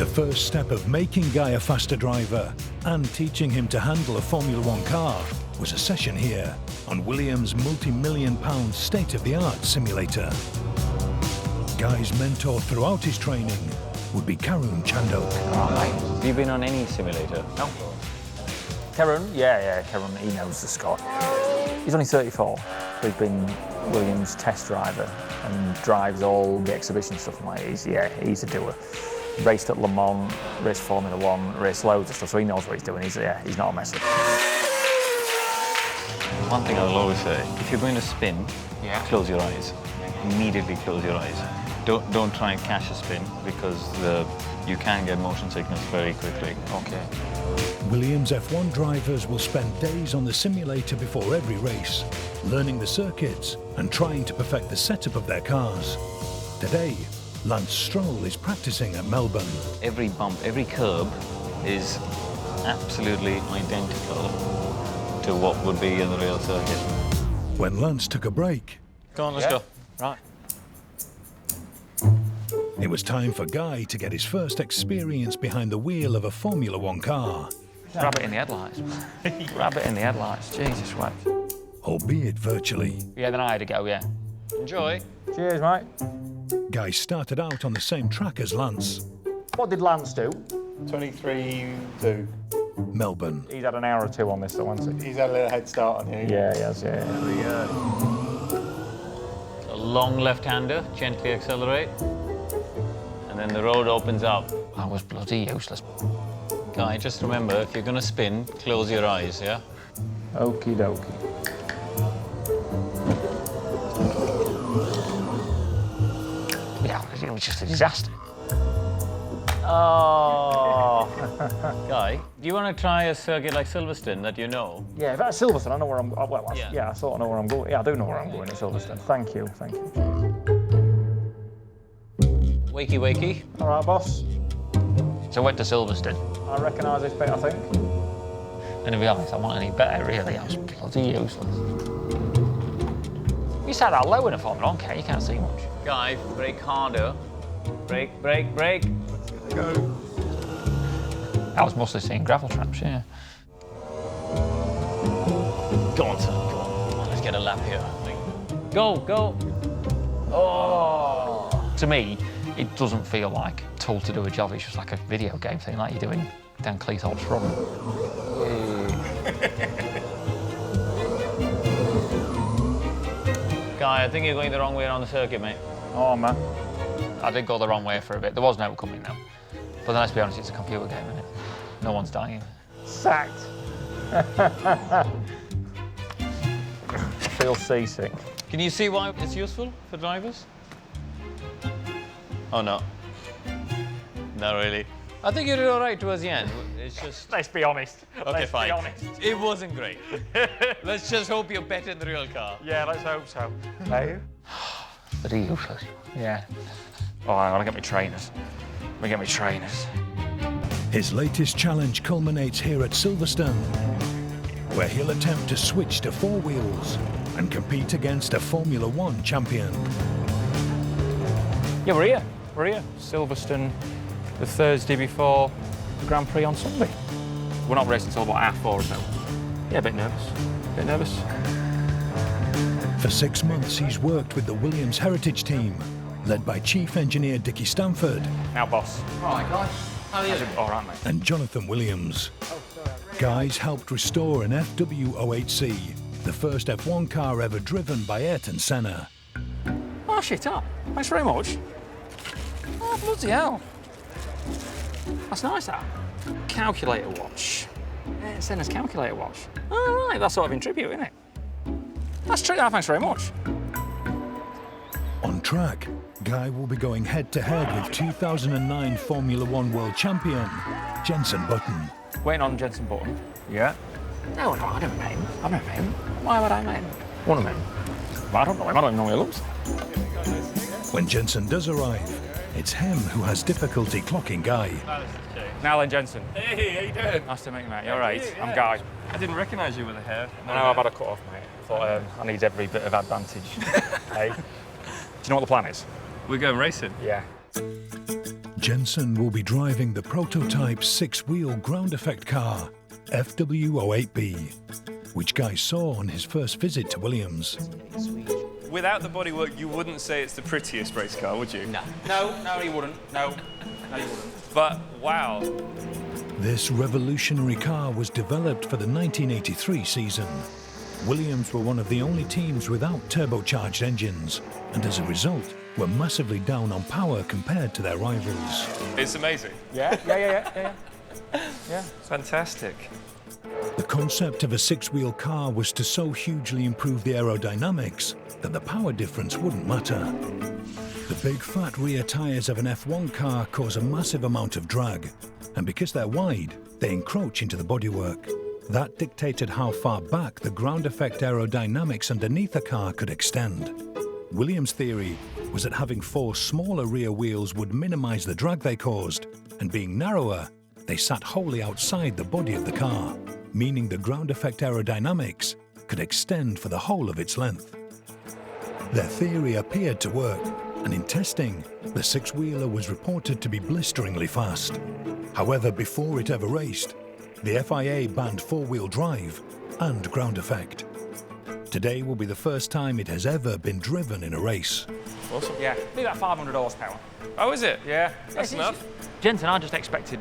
The first step of making Guy a faster driver and teaching him to handle a Formula One car was a session here on Williams' multi-million-pound state-of-the-art simulator. Guy's mentor throughout his training would be Karun Chandok. Have you been on any simulator? No. Karun? Yeah, Karun, he knows the Scott. He's only 34, so he's been Williams' test driver and drives all the exhibition stuff. He's a doer. Raced at Le Mans, raced Formula One, raced loads of stuff, so he knows what he's doing. He's not a messer. One thing I'll always say, if you're going to spin, close your eyes. Immediately close your eyes. Don't try and catch a spin because you can get motion sickness very quickly. Okay. Williams F1 drivers will spend days on the simulator before every race, learning the circuits and trying to perfect the setup of their cars. Today, Lance Stroll is practicing at Melbourne. Every bump, every curb is absolutely identical to what would be in the real circuit. When Lance took a break, Go on, let's go. Right. it was time for Guy to get his first experience behind the wheel of a Formula One car. Rabbit in the headlights. Rabbit in the headlights, Jesus wept. Albeit virtually. Yeah, then I had to go, yeah. Enjoy. Cheers, mate. Guy started out on the same track as Lance, What did Lance do? 23.2. Melbourne. He's had an hour or two on this, though, hasn't he? He's had a little head start on you. Yeah, he has, yeah. A long left-hander, gently accelerate. And then the road opens up. That was bloody useless. Guy, just remember, if you're going to spin, close your eyes, yeah? Okie dokie. Yeah, it was just a disaster. Oh. Guy, do you want to try a circuit like Silverstone that you know? Yeah, if that's Silverstone, I know where I'm. Well, Yeah. I sort of know where I'm going. Yeah, I do know where I'm going at Silverstone. Thank you. Wakey, wakey. All right, boss. So I went to Silverstone. I recognise this bit, I think. And to be honest, I wasn't any better, really. I was bloody useless. You sat that low in a Formula One car, you can't see much. Guy, brake harder. Brake, brake, brake. Go. I was mostly seeing gravel traps, yeah. Go on, son, go on. Let's get a lap here. Go, go. Oh. To me, it doesn't feel like a tool to do a job. It's just like a video game thing, like you're doing Dan Cleethorpes Run. Guy, I think you're going the wrong way around the circuit, mate. Oh, man. I did go the wrong way for a bit. There was no coming now. But then, let's be honest, it's a computer game, isn't it? No one's dying. Sacked. I feel seasick. Can you see why it's useful for drivers? Oh, no. Not really. I think you did all right towards the end. It's just... Let's be honest. Okay, fine. Let's be honest. It wasn't great. Let's just hope you're better in the real car. Yeah, let's hope so. Are you? But useless. Yeah. Oh, hang on, I'll get my trainers. Let me get my trainers. His latest challenge culminates here at Silverstone, where he'll attempt to switch to four wheels and compete against a Formula One champion. Yeah, we're here. We're here. Silverstone, the Thursday before the Grand Prix on Sunday. We're not racing until about 4:30 or so. Yeah, a bit nervous. For 6 months, he's worked with the Williams Heritage Team, led by Chief Engineer Dickie Stanford. Now, boss. All right, guys. How are you? All right, mate. And Jonathan Williams. Guys helped restore an FW08C, the first F1 car ever driven by Ayrton Senna. Oh, shit up. Thanks very much. Oh, bloody hell. That's nice, that. Calculator watch. Yeah, Senna's calculator watch. All right, that's sort of in tribute, isn't it? That's true. Thanks very much. On track, Guy will be going head-to-head with 2009 Formula One world champion, Jenson Button. Waiting on Jenson Button. Yeah. No, I don't know him. I've never met him. Why would I met him? One of them. I don't know him. I don't even know who he looks. When Jenson does arrive, it's him who has difficulty clocking Guy. Now then, Jenson. Hey, how you doing? Nice to meet you, mate. You all right? I'm Guy. I didn't recognise you with the hair. I know I've had a cut off, mate. I thought I need every bit of advantage. Hey? Do you know what the plan is? We're going racing. Yeah. Jenson will be driving the prototype six-wheel ground effect car, FW08B, which Guy saw on his first visit to Williams. Without the bodywork, you wouldn't say it's the prettiest race car, would you? No, you wouldn't. No, you wouldn't. But wow. This revolutionary car was developed for the 1983 season. Williams were one of the only teams without turbocharged engines, and as a result, were massively down on power compared to their rivals. It's amazing. Yeah. Fantastic. The concept of a six-wheel car was to so hugely improve the aerodynamics that the power difference wouldn't matter. The big fat rear tyres of an F1 car cause a massive amount of drag, and because they're wide, they encroach into the bodywork. That dictated how far back the ground effect aerodynamics underneath the car could extend. Williams' theory was that having four smaller rear wheels would minimise the drag they caused, and being narrower, they sat wholly outside the body of the car, meaning the ground effect aerodynamics could extend for the whole of its length. Their theory appeared to work, and in testing, the six-wheeler was reported to be blisteringly fast. However, before it ever raced, the FIA banned four-wheel drive and ground effect. Today will be the first time it has ever been driven in a race. Awesome. Yeah, be about 500 horsepower. Oh, is it? Yeah. That's enough. Jenson, I just expected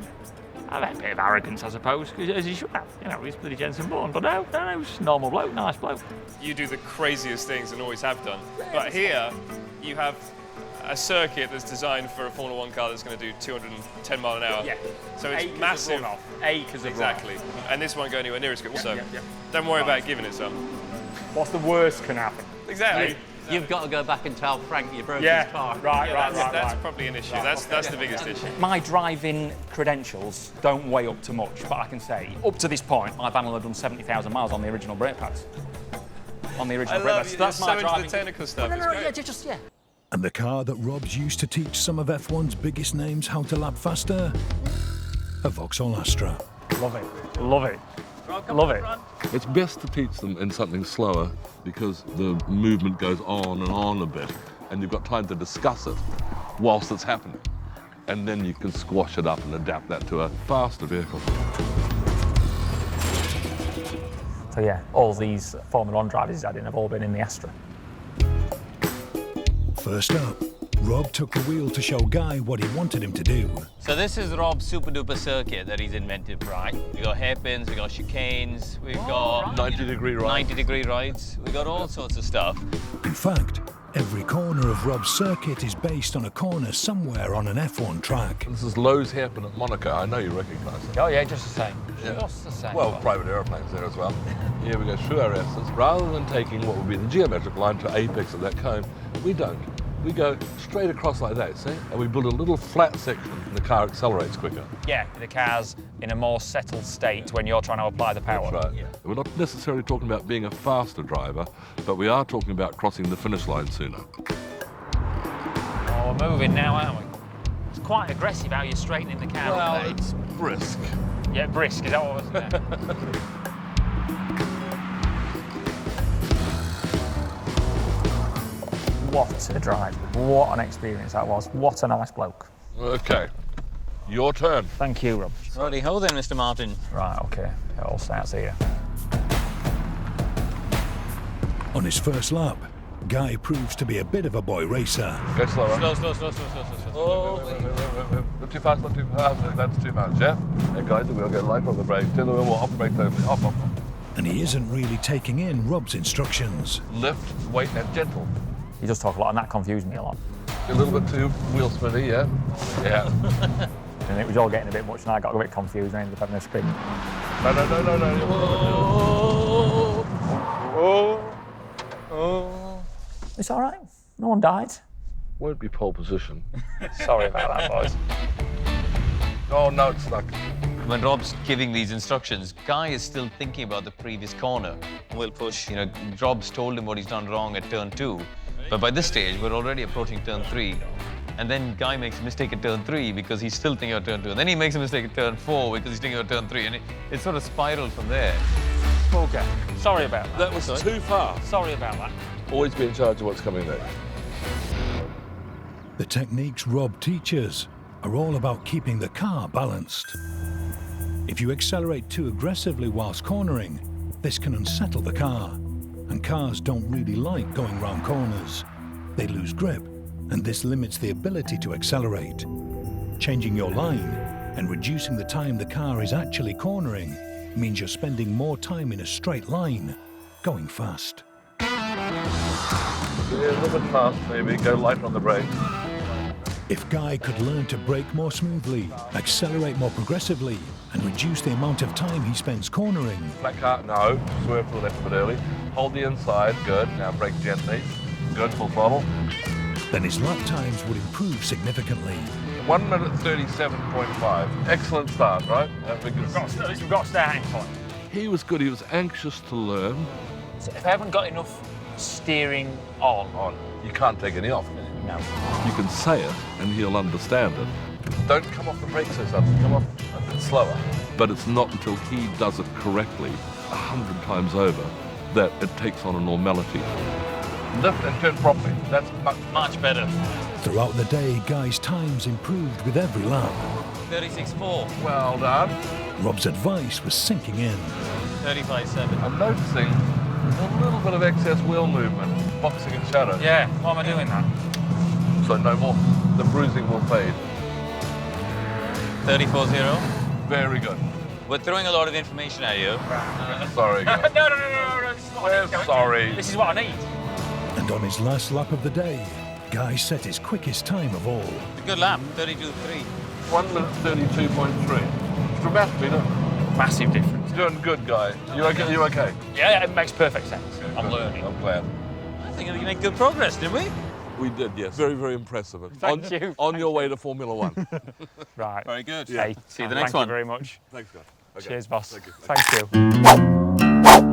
a bit of arrogance, I suppose, as he should have. You know, he's bloody Jenson born. But no, he's a normal bloke, nice bloke. You do the craziest things and always have done. But here, you have a circuit that's designed for a Formula 1 car that's going to do 210 mile an hour. Yeah. So it's Acres massive. Of acres of Exactly. And this won't go anywhere near as good. So yeah. don't worry about giving it some. What's the worst can happen? Exactly. You've got to go back and tell Frank you broke Yeah, his car. right. That's probably an issue. That's the biggest issue. My driving credentials don't weigh up to much, but I can say, up to this point, my van will have done 70,000 miles on the original brake pads. On the original brake pads. That's my so driving. into the technical stuff. No, It's great. And the car that Rob's used to teach some of F1's biggest names how to lap faster? A Vauxhall Astra. Love it. It's best to teach them in something slower because the movement goes on and on a bit, and you've got time to discuss it whilst it's happening. And then you can squash it up and adapt that to a faster vehicle. So yeah, all these Formula 1 drivers he's had in have all been in the Astra. First up, Rob took the wheel to show Guy what he wanted him to do. So this is Rob's super duper circuit that he's invented, right? We got hairpins, we got chicanes, we've got 90-degree rides. 90-degree rides. We got all sorts of stuff. In fact, every corner of Rob's circuit is based on a corner somewhere on an F1 track. This is Lowe's hairpin at Monaco. I know you recognise it. Oh yeah, just the same. Yeah. Just the same. Well, private aeroplanes there as well. Here we go through our S's. Rather than taking what would be the geometric line to apex of that cone, we don't. We go straight across like that, see? And we build a little flat section and the car accelerates quicker. Yeah, the car's in a more settled state when you're trying to apply the power. That's right. Yeah. We're not necessarily talking about being a faster driver, but we are talking about crossing the finish line sooner. Oh, we're moving now, aren't we? It's quite aggressive how you're straightening the car up there. It's brisk. Yeah, brisk, is that what it was? Yeah. What a drive. What an experience that was. What a nice bloke. Okay, your turn. Thank you, Rob. Righty ho then, Mr. Martin. Right, okay. It all starts here. On his first lap, Guy proves to be a bit of a boy racer. Go slower. Slow. Oh, not too fast, not too fast. That's too much, yeah? Hey guys, the wheel get light on the brake. Turn the wheel more off the brake totally. Off. And he isn't really taking in Rob's instructions. Lift, weight, and gentle. You just talk a lot, and that confused me a lot. A little bit too wheel spinny, yeah? Yeah. And it was all getting a bit much, and I got a bit confused and ended up having a spin. No. It's all right. No one died. Won't be pole position. Sorry about that, boys. Oh, no, it's stuck. When Rob's giving these instructions, Guy is still thinking about the previous corner. We'll push, Rob's told him what he's done wrong at turn 2. But by this stage, we're already approaching turn 3. And then Guy makes a mistake at turn 3 because he's still thinking about turn 2. And then he makes a mistake at turn 4 because he's thinking about turn 3. And it sort of spiraled from there. Okay. Sorry about that. That was too far. Sorry about that. Always be in charge of what's coming next. The techniques Rob teaches are all about keeping the car balanced. If you accelerate too aggressively whilst cornering, this can unsettle the car, and cars don't really like going round corners. They lose grip, and this limits the ability to accelerate. Changing your line and reducing the time the car is actually cornering means you're spending more time in a straight line, going fast. Yeah, a little bit fast, maybe. Go light on the brake. If Guy could learn to brake more smoothly, accelerate more progressively, and reduce the amount of time he spends cornering, Black car, no. Swerve to the left a bit early. Hold the inside, good. Now brake gently. Good, full throttle. then his lap times would improve significantly. 1 minute 37.5. Excellent start, right? We've got a starting point. He was good. He was anxious to learn. So if I haven't got enough steering on, You can't take any off. no. You can say it and he'll understand it. Don't come off the brake so suddenly. Come off a bit slower. But it's not until he does it correctly 100 times over that it takes on a normality. Lift and turn properly. That's much better. Throughout the day, Guy's times improved with every lap. 36.4, Well done. Rob's advice was sinking in. 35.7. I'm noticing a little bit of excess wheel movement, boxing in shadow. Yeah, why am I doing that? So no more. The bruising will fade. 34.0. Very good. We're throwing a lot of information at you. Sorry, guys. No, this is what I need. Sorry. This is what I need. And on his last lap of the day, Guy set his quickest time of all. A good lap, 32.3. 1 minute 32.3. Dramatically, no? Massive difference. Doing good, Guy. You okay? You okay? Yeah, it makes perfect sense. I'm learning. I'm glad. I think we made good progress, didn't we? We did, yes. Very, very impressive. Thank you. On your way to Formula One. Right. Very good. Hey, See you the next thank one. you very much. Thanks, guys. Okay. Cheers, boss. Thank you. Thank you.